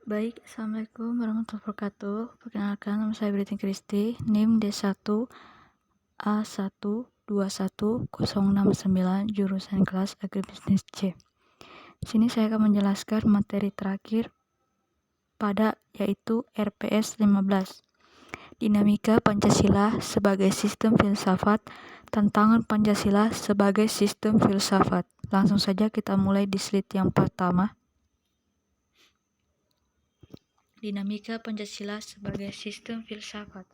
Baik, Assalamualaikum warahmatullahi wabarakatuh. Perkenalkan, nama saya Britin Kristi, NIM D1A1210609, jurusan kelas Agribisnis C. Di sini saya akan menjelaskan materi terakhir yaitu RPS 15. Dinamika Pancasila sebagai sistem filsafat, tantangan Pancasila sebagai sistem filsafat. Langsung saja kita mulai di slide yang pertama. Dinamika Pancasila sebagai sistem filsafat.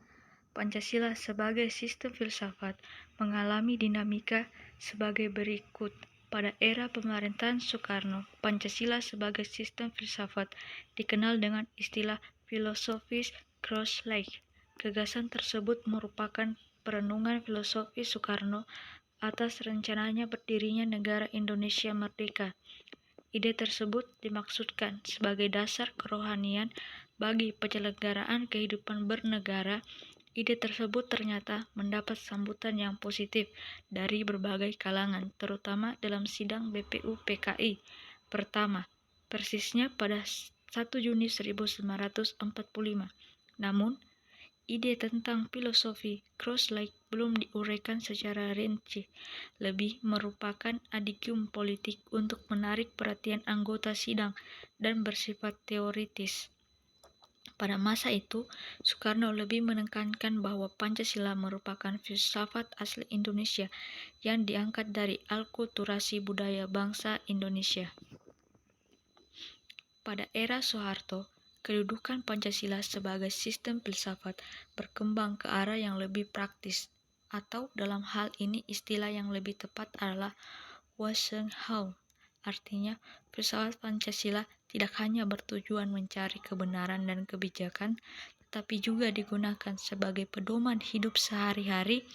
Pancasila sebagai sistem filsafat mengalami dinamika sebagai berikut. Pada era pemerintahan Soekarno, Pancasila sebagai sistem filsafat dikenal dengan istilah filosofis cross-like. Gagasan tersebut merupakan perenungan filosofi Soekarno atas rencananya berdirinya negara Indonesia merdeka. Ide tersebut dimaksudkan sebagai dasar kerohanian bagi penyelenggaraan kehidupan bernegara. Ide tersebut ternyata mendapat sambutan yang positif dari berbagai kalangan, terutama dalam sidang BPU PKI pertama, persisnya pada 1 Juni 1945. Namun, ide tentang filosofi cross-like belum diuraikan secara rinci, lebih merupakan adigium politik untuk menarik perhatian anggota sidang dan bersifat teoritis. Pada masa itu, Soekarno lebih menekankan bahwa Pancasila merupakan filsafat asli Indonesia yang diangkat dari alkulturasi budaya bangsa Indonesia. Pada era Soeharto, kedudukan Pancasila sebagai sistem filsafat berkembang ke arah yang lebih praktis, atau dalam hal ini istilah yang lebih tepat adalah Wesenhauer. Artinya, filsafat Pancasila tidak hanya bertujuan mencari kebenaran dan kebijakan, tetapi juga digunakan sebagai pedoman hidup sehari-hari.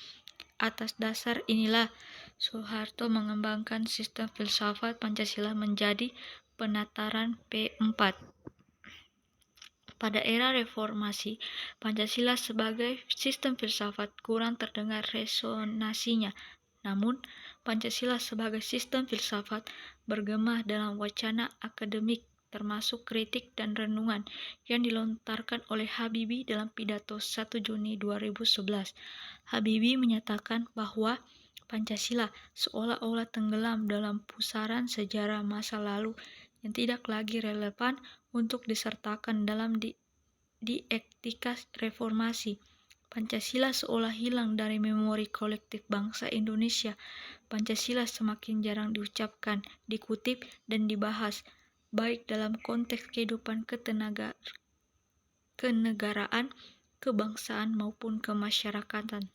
Atas dasar inilah, Soeharto mengembangkan sistem filsafat Pancasila menjadi penataran P4. Pada era reformasi, Pancasila sebagai sistem filsafat kurang terdengar resonansinya. Namun, Pancasila sebagai sistem filsafat bergema dalam wacana akademik, termasuk kritik dan renungan yang dilontarkan oleh Habibie dalam pidato 1 Juni 2011. Habibie menyatakan bahwa Pancasila seolah-olah tenggelam dalam pusaran sejarah masa lalu yang tidak lagi relevan untuk disertakan dalam dialektika reformasi. Pancasila seolah hilang dari memori kolektif bangsa Indonesia. Pancasila semakin jarang diucapkan, dikutip, dan dibahas, baik dalam konteks kehidupan kenegaraan, kebangsaan, maupun kemasyarakatan.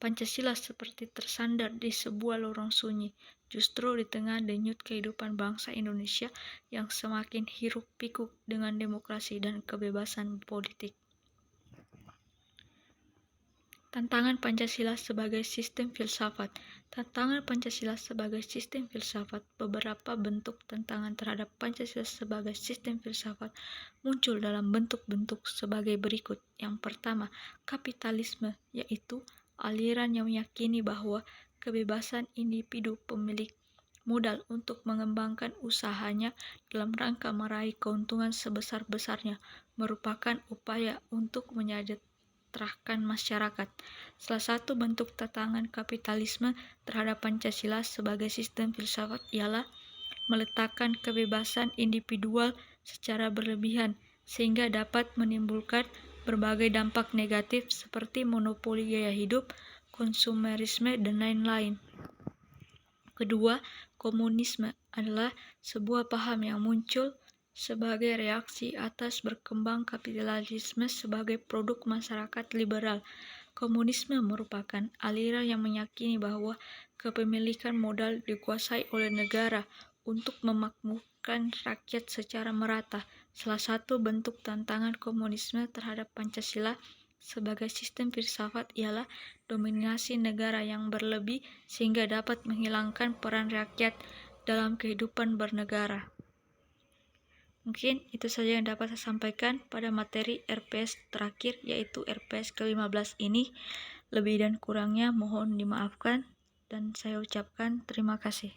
Pancasila seperti tersandar di sebuah lorong sunyi, justru di tengah denyut kehidupan bangsa Indonesia yang semakin hiruk-pikuk dengan demokrasi dan kebebasan politik. Tantangan Pancasila sebagai sistem filsafat. Tantangan Pancasila sebagai sistem filsafat. Beberapa bentuk tantangan terhadap Pancasila sebagai sistem filsafat muncul dalam bentuk-bentuk sebagai berikut. Yang pertama, kapitalisme, yaitu aliran yang meyakini bahwa kebebasan individu pemilik modal untuk mengembangkan usahanya dalam rangka meraih keuntungan sebesar-besarnya merupakan upaya untuk menyejahterakan masyarakat. Salah satu bentuk tantangan kapitalisme terhadap Pancasila sebagai sistem filsafat ialah meletakkan kebebasan individual secara berlebihan sehingga dapat menimbulkan berbagai dampak negatif seperti monopoli gaya hidup, konsumerisme, dan lain-lain. Kedua, komunisme adalah sebuah paham yang muncul sebagai reaksi atas berkembang kapitalisme sebagai produk masyarakat liberal. Komunisme merupakan aliran yang meyakini bahwa kepemilikan modal dikuasai oleh negara untuk memakmurkan rakyat secara merata. Salah satu bentuk tantangan komunisme terhadap Pancasila sebagai sistem filsafat ialah dominasi negara yang berlebih sehingga dapat menghilangkan peran rakyat dalam kehidupan bernegara. Mungkin itu saja yang dapat saya sampaikan pada materi RPS terakhir, yaitu RPS ke-15 ini. Lebih dan kurangnya mohon dimaafkan dan saya ucapkan terima kasih.